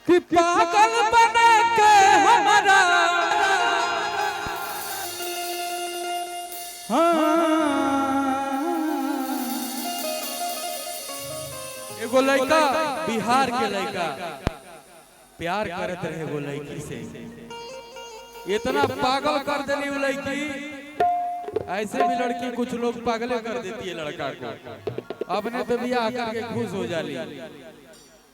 कि पागल बना के हमारा एगो लड़का बिहार के लड़का प्यार करत रहे वो लड़की से, इतना पागल कर देनी वो लड़की। ऐसे भी लड़की कुछ लोग पागल कर देती है लड़का को, अपने पे भी आकर के खुश हो जाली।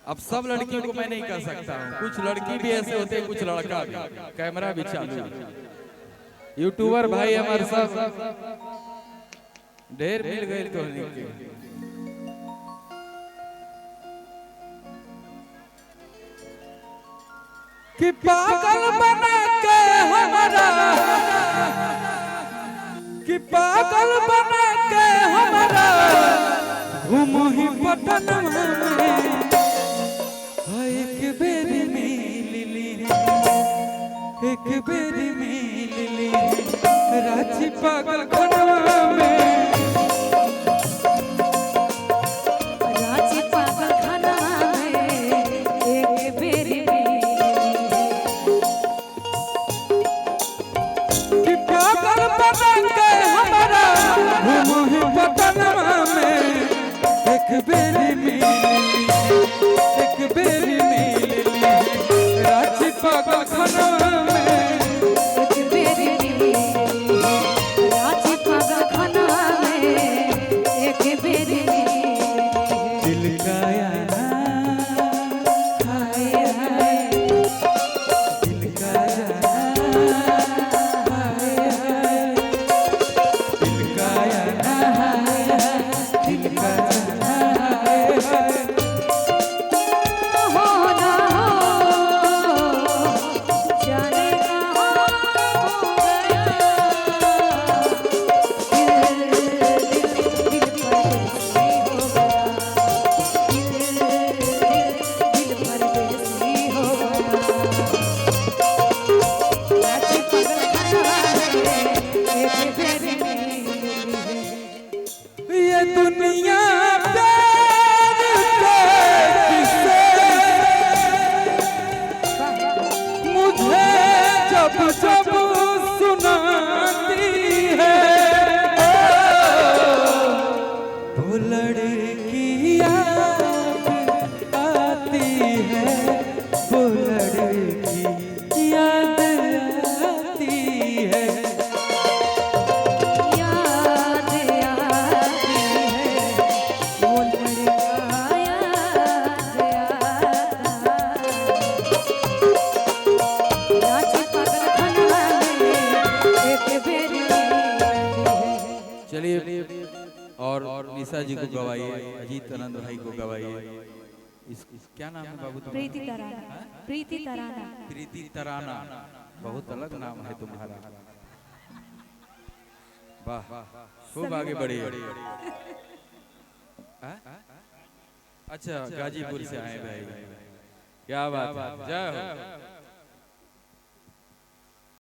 अब सब लड़कियों को मैं नहीं कर सकता हूँ, कुछ लड़की भी ऐसे होते हैं, कुछ लड़का भी। कैमरा भी चालू, यूट्यूबर भाई हमारे सब ढेर मिल गए तो कि पागल बना के हमारा, कि पागल बना के हमारा घूमो ही पटन में। एक बेरी मिली, एक बेरी मिली रांची पागल खनवा में। रांची पागल खनवा में एक बेरी कि पागल बना के हमारा घूमो ही पटनवा में। एक बेरी मिली, एक बेरी मिली रांची पागल खनवा में। एक बेरी रांची पागल खनवा में एक बेरी दिल का याना हाय हाय, दिल का याना हाय हाय, दिल का याना हाय हाय, दिल का याना हाय हाय। हो ना हो जाने कहाँ हो गया दिल परदेसी हो गया, दिल परदेसी हो गया। रांची पागल खनवा में एक बेरी ये दुनिया प्यार के किस्से मुझे जब जब सुनाती है, वो लड़की याद आती है, वो लड़की याद आती है। याद आती है वो लड़का याद आता। रांची पागल खनवा में एक बेरी चलिए और निशा जी को गवाइए, अजीत आनंद भाई को गवाइए। इस क्या नाम है बाबू तुम्हारा? प्रीति तराना, प्रीति तराना। प्रीति तराना, बहुत अलग नाम है तुम्हारा। वाह, खूब आगे बढ़िए। अच्छा, गाजीपुर से आए भाई, क्या बात है, जय हो।